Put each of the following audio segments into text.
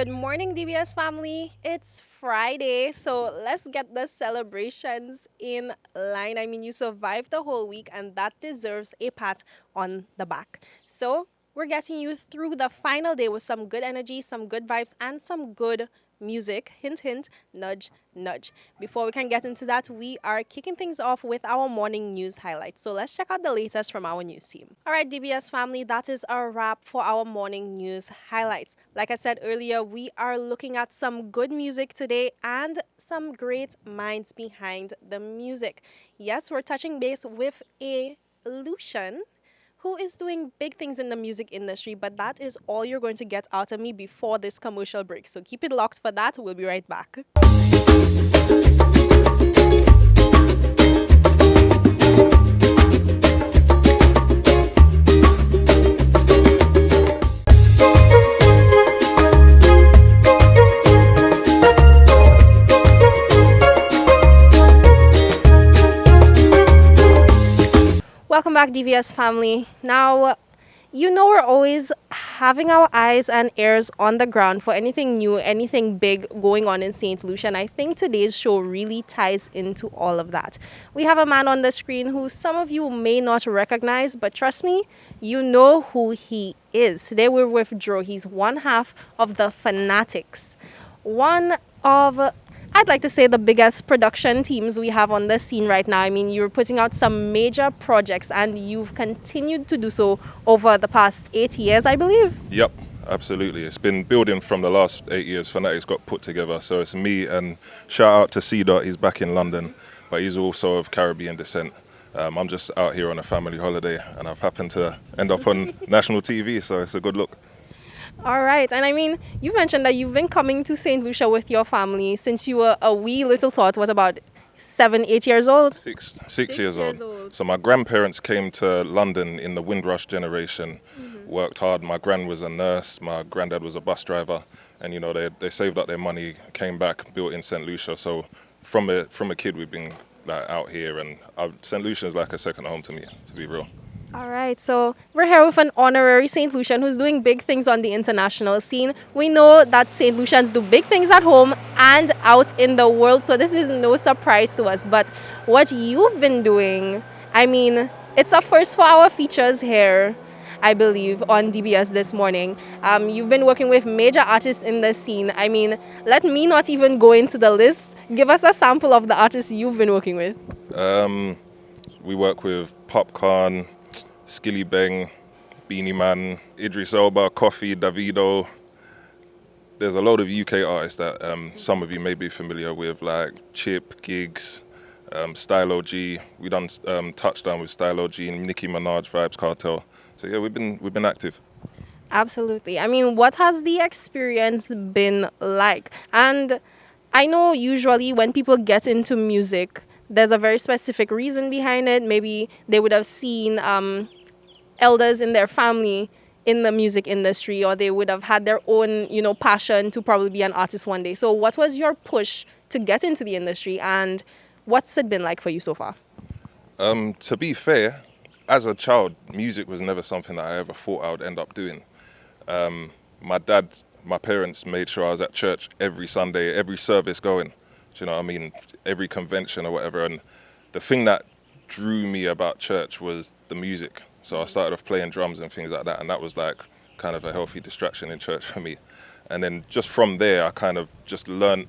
Good morning, DBS family. It's Friday, so let's get the celebrations in line. I mean, you survived the whole week, and that deserves a pat on the back. So, we're getting you through the final day with some good energy, some good vibes, and some good music. Hint, hint, nudge, nudge. Before we can get into that, we are kicking things off with our morning news highlights. So let's check out the latest from our news team. All right, DBS family, that is our wrap for our morning news highlights. Like I said earlier, we are looking at some good music today and some great minds behind the music. Yes, we're touching base with a Lucian who is doing big things in the music industry, but that is all you're going to get out of me before this commercial break. So keep it locked for that. We'll be right back. Welcome back, DVS family. Now, you know we're always having our eyes and ears on the ground for anything new, anything big going on in St. Lucia. And I think today's show really ties into all of that. We have a man on the screen who some of you may not recognize, but trust me, you know who he is. Today we're with Dro. He's one half of the Fanatics. One of I'd like to say the biggest production teams we have on the scene right now. I mean, you're putting out some major projects and you've continued to do so over the past 8 years, I believe. Yep, absolutely. It's been building from the last 8 years. Fanatics got put together. So it's me and shout out to C. Dot. He's back in London, but he's also of Caribbean descent. I'm just out here on a family holiday and I've happened to end up on national TV, so it's a good look. All right. And I mean, you mentioned that you've been coming to St. Lucia with your family since you were a wee little tot. What, about 7, 8 years old? Six years old. So my grandparents came to London in the Windrush generation, worked hard. My gran was a nurse, my granddad was a bus driver, and you know they saved up their money, came back, built in St. Lucia. So from a kid we've been like, out here, and St. Lucia is like a second home to me, to be real. All right, so we're here with an honorary St. Lucian who's doing big things on the international scene. We know that St. Lucians do big things at home and out in the world, so this is no surprise to us. But what you've been doing, I mean, it's a first for our features here, I believe, on DBS this morning. You've been working with major artists in the scene. I mean, let me not even go into the list. Give us a sample of the artists you've been working with. We work with Popcorn, Skilly Bang, Beanie Man, Idris Elba, Coffee, Davido. There's a load of UK artists that some of you may be familiar with, like Chip, Gigs, Stylo G. We done Touchdown with Stylo G and Nicki Minaj, Vibes Cartel. So yeah, we've been active. Absolutely. I mean, what has the experience been like? And I know usually when people get into music, there's a very specific reason behind it. Maybe they would have seen elders in their family in the music industry, or they would have had their own, passion to probably be an artist one day. So what was your push to get into the industry, and what's it been like for you so far? To be fair, as a child, music was never something that I ever thought I would end up doing. My parents made sure I was at church every Sunday, every service going. Do you know what I mean? Every convention or whatever. And the thing that drew me about church was the music. So I started off playing drums and things like that. And that was like kind of a healthy distraction in church for me. And then just from there, I kind of just learned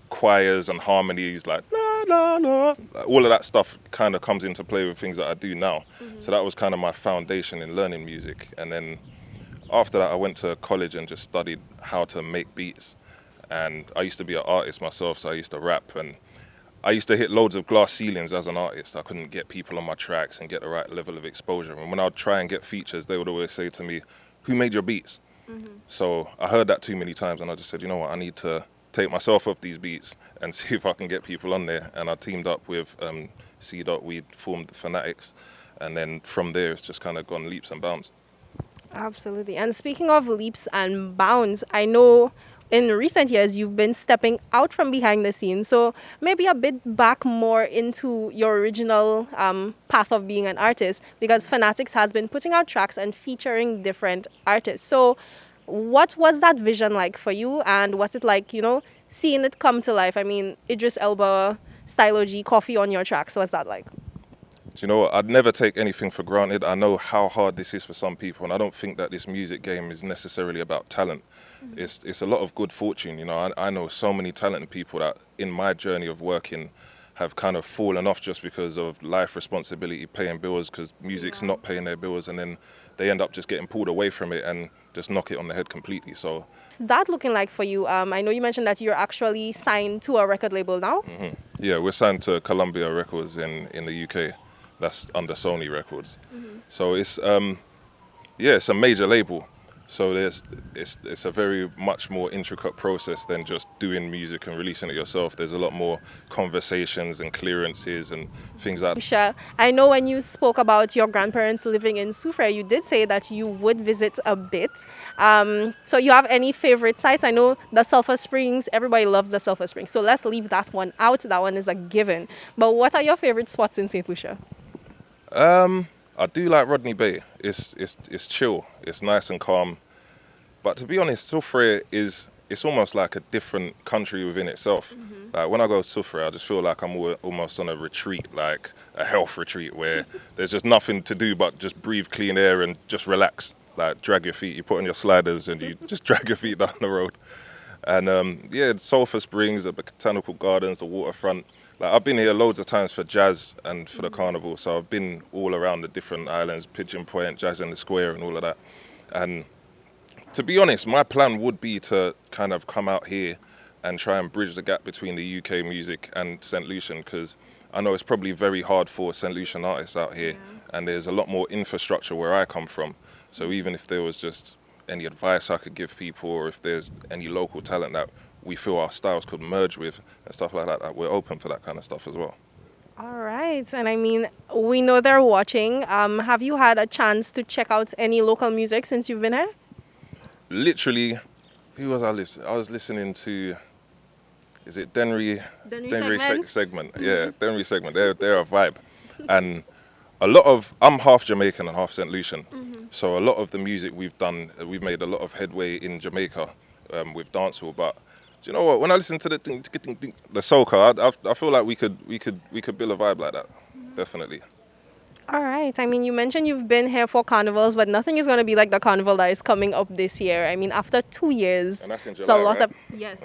choirs and harmonies, like la, la, la. All of that stuff kind of comes into play with things that I do now. So that was kind of my foundation in learning music. And then after that, I went to college and just studied how to make beats. And I used to be an artist myself, so I used to rap, and I used to hit loads of glass ceilings as an artist. I couldn't get people on my tracks and get the right level of exposure. And when I would try and get features, they would always say to me, "Who made your beats?" So I heard that too many times, and I just said, you know what, I need to take myself off these beats and see if I can get people on there. And I teamed up with C. Dot. We formed the Fanatics, and then from there, it's just kind of gone leaps and bounds. Absolutely. And speaking of leaps and bounds, I know in recent years you've been stepping out from behind the scenes, so maybe a bit back more into your original path of being an artist, because Fanatics has been putting out tracks and featuring different artists. So What was that vision like for you? And was it like, seeing it come to life? I mean, Idris Elba, Stylo G, Coffee on your tracks. What's that like? Do you know what? I'd never take anything for granted. I know how hard this is for some people, and I don't think that this music game is necessarily about talent. It's a lot of good fortune. I know so many talented people that in my journey of working have kind of fallen off just because of life responsibility, paying bills, because music's not paying their bills, and then they end up just getting pulled away from it and just knock it on the head completely. So What's that looking like for you? I know you mentioned that you're actually signed to a record label now. yeah, we're signed to Columbia Records in the UK. That's under Sony Records. So it's a major label. So it's a very much more intricate process than just doing music and releasing it yourself. There's a lot more conversations and clearances and things like that. Michelle, I know when you spoke about your grandparents living in Soufrière, you did say that you would visit a bit. So you have any favorite sites? I know the Sulphur Springs, everybody loves the Sulphur Springs. So let's leave that one out. That one is a given. But what are your favorite spots in St. Lucia? I do like Rodney Bay. It's chill. It's nice and calm. But to be honest, Soufrière it's almost like a different country within itself. Like when I go to Soufrière, I just feel like I'm almost on a retreat, like a health retreat where there's just nothing to do but just breathe clean air and just relax. Like drag your feet, you put on your sliders and you just drag your feet down the road. And Sulphur Springs, the botanical gardens, the waterfront. Like I've been here loads of times for jazz and for the carnival, so I've been all around the different islands, Pigeon Point, Jazz in the Square, and all of that. And to be honest, my plan would be to kind of come out here and try and bridge the gap between the UK music and St. Lucian, because I know it's probably very hard for St. Lucian artists out here, and there's a lot more infrastructure where I come from. So even if there was just any advice I could give people, or if there's any local talent that we feel our styles could merge with and stuff like that, we're open for that kind of stuff as well. All right. And I mean, we know they're watching. Have you had a chance to check out any local music since you've been here? Literally, who was I listening? I was listening to, is it Denry? Segment. Yeah, Denry Segment. They're a vibe. And I'm half Jamaican and half St. Lucian. So a lot of the music we've done, we've made a lot of headway in Jamaica with dancehall. But do you know what? When I listen to the soca, I feel like we could build a vibe like that. Definitely. All right. I mean, you mentioned you've been here for carnivals, but nothing is going to be like the carnival that is coming up this year. I mean, after 2 years, And that's in it's a July, lot right? of yes.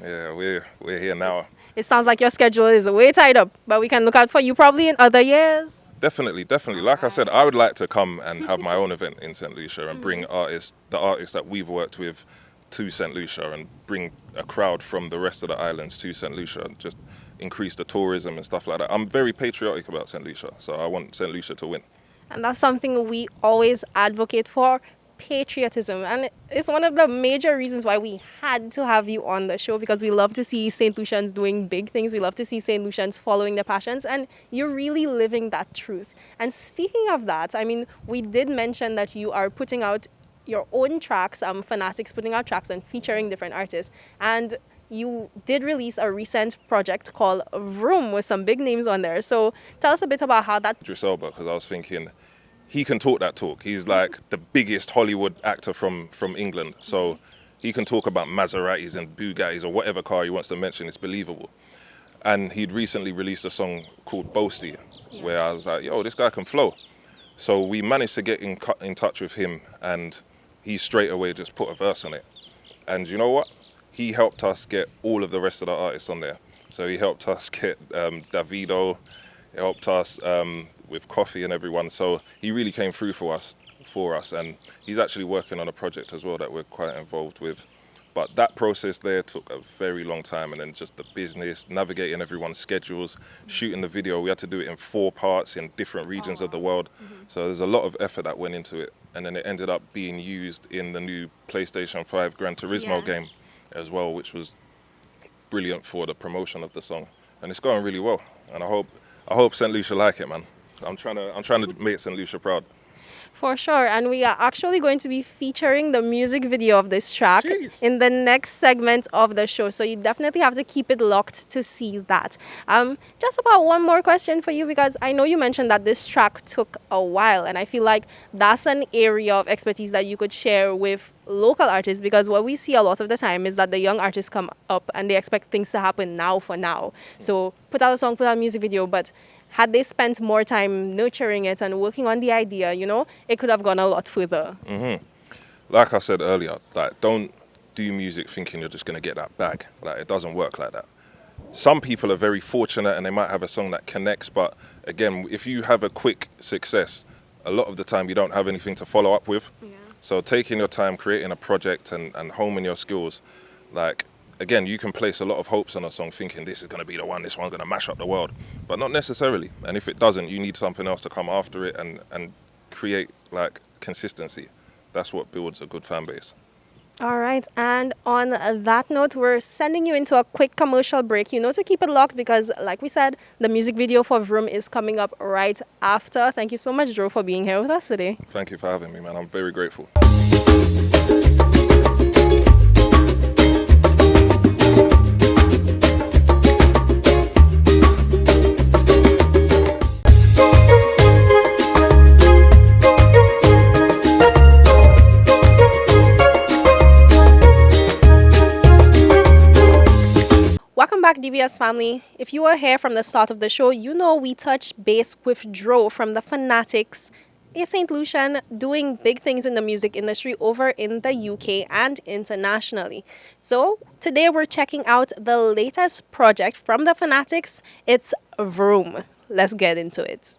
Yeah, we're here now. It sounds like your schedule is way tied up, but we can look out for you probably in other years. Definitely. Like I said, I would like to come and have my own event in St. Lucia and bring the artists that we've worked with to St. Lucia and bring a crowd from the rest of the islands to St. Lucia and just increase the tourism and stuff like that. I'm very patriotic about St. Lucia, so I want St. Lucia to win. And that's something we always advocate for, patriotism. And it's one of the major reasons why we had to have you on the show, because we love to see St. Lucians doing big things. We love to see St. Lucians following their passions, and you're really living that truth. And speaking of that, I mean, we did mention that you are putting out your own tracks, Fanatics putting out tracks and featuring different artists. And you did release a recent project called Vroom with some big names on there. So tell us a bit about how that... Idris Elba, because I was thinking, he can talk that talk. He's like the biggest Hollywood actor from England. So he can talk about Maseratis and Bugattis or whatever car he wants to mention. It's believable. And he'd recently released a song called Boasty, where I was like, yo, this guy can flow. So we managed to get in touch with him, and he straight away just put a verse on it. And you know what? He helped us get all of the rest of the artists on there. So he helped us get Davido, he helped us with Coffee and everyone. So he really came through for us. And he's actually working on a project as well that we're quite involved with. But that process there took a very long time, and then just the business, navigating everyone's schedules, shooting the video. We had to do it in 4 parts in different regions of the world. So there's a lot of effort that went into it. And then it ended up being used in the new PlayStation 5 Gran Turismo game as well, which was brilliant for the promotion of the song. And it's going really well. And I hope St. Lucia like it, man. I'm trying to make St. Lucia proud. For sure. And we are actually going to be featuring the music video of this track in the next segment of the show. So you definitely have to keep it locked to see that. Just about one more question for you, because I know you mentioned that this track took a while. And I feel like that's an area of expertise that you could share with local artists, because what we see a lot of the time is that the young artists come up and they expect things to happen now for now. So put out a song, put out a music video, but had they spent more time nurturing it and working on the idea, it could have gone a lot further. Like I said earlier, like, don't do music thinking you're just going to get that bag. Like, it doesn't work like that. Some people are very fortunate and they might have a song that connects, but again, if you have a quick success, a lot of the time you don't have anything to follow up with. Yeah. So taking your time, creating a project and homing your skills, like, again, you can place a lot of hopes on a song thinking this is going to be the one, this one's going to mash up the world, but not necessarily. And if it doesn't, you need something else to come after it and create like consistency. That's what builds a good fan base. All right. And on that note, we're sending you into a quick commercial break, to keep it locked, because like we said, the music video for Vroom is coming up right after. Thank you so much, Joe, for being here with us today. Thank you for having me, man. I'm very grateful. Welcome back, DBS family. If you were here from the start of the show, we touched base with Dro from the Fanatics, a St. Lucian, doing big things in the music industry over in the UK and internationally. So today we're checking out the latest project from the Fanatics. It's Vroom. Let's get into it.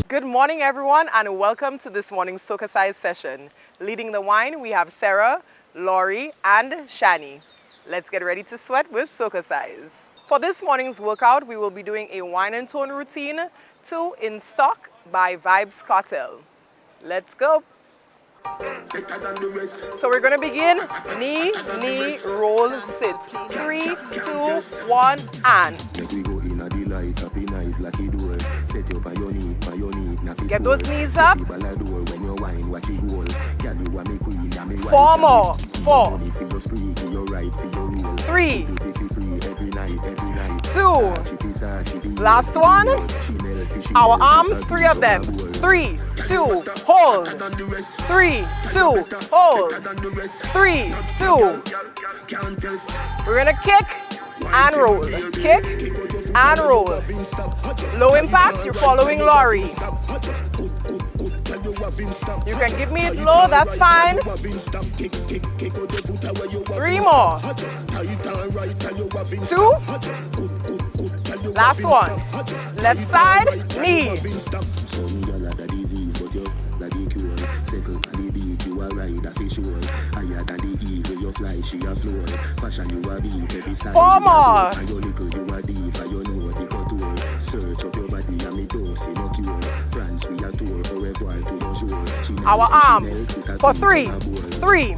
Good morning, everyone, and welcome to this morning's Soca Size session. Leading the wine, we have Sarah, Laurie, and Shani. Let's get ready to sweat with Soca Size. For this morning's workout, we will be doing a wine and tone routine to In Stock by Vibes Cartel. Let's go. So we're going to begin knee, roll, sit. 3, 2, 1, and. Get those knees up. 4 more. 4. 3. 2. Last one. Our arms, 3 of them. 3, 2, hold. 3, 2, hold. 3, 2. We're gonna kick and roll. Kick and roll. Low impact, you're following Laurie. You can give me it low, that's fine. 3 more. 2. Last one. Left side, knee. Four more. Our arms for 3. 3.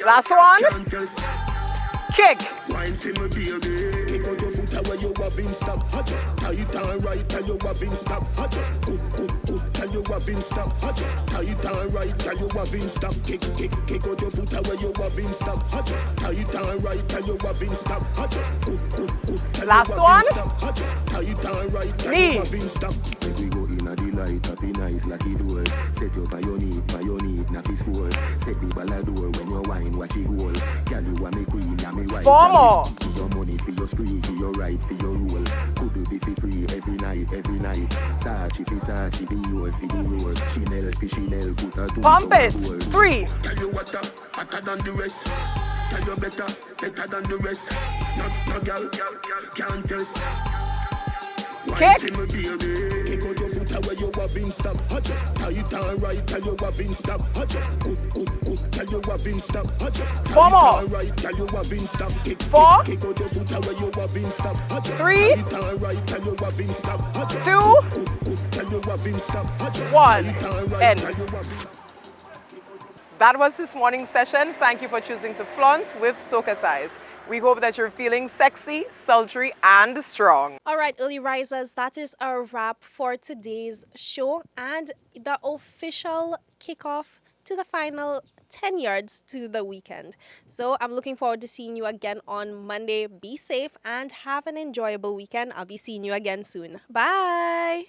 Last one. Kick. Last one. Knee. Set your when you wine, watch it roll. Girl, you want me queen, and me wife. 4 more. Your money for your spree, for your right, for your rule. Could do be for free every night, every night. Sachi for Sachi, be your for the roll. Chanel for Chanel, put a 2. Pump it. 3. Tell you what, hotter than the rest. Tell you better than the rest. No girl can't test. Kick. Kick out your foot away, you have in stop. Just tight and right, tell you have in stop. Just good, tell you have in stop. Just Four more. tight and right, tell you have in stop. Kick 4, Kick out your foot away, you have in stop. Just 3, tight and right, tell you have in stop. Just 2, good, tell you have in stop. Just 1. tight and right, End. tell you have in. That was this morning's session. Thank you for choosing to flaunt with Soca Size. We hope that you're feeling sexy, sultry, and strong. All right, early risers, that is a wrap for today's show and the official kickoff to the final 10 yards to the weekend. So I'm looking forward to seeing you again on Monday. Be safe and have an enjoyable weekend. I'll be seeing you again soon. Bye.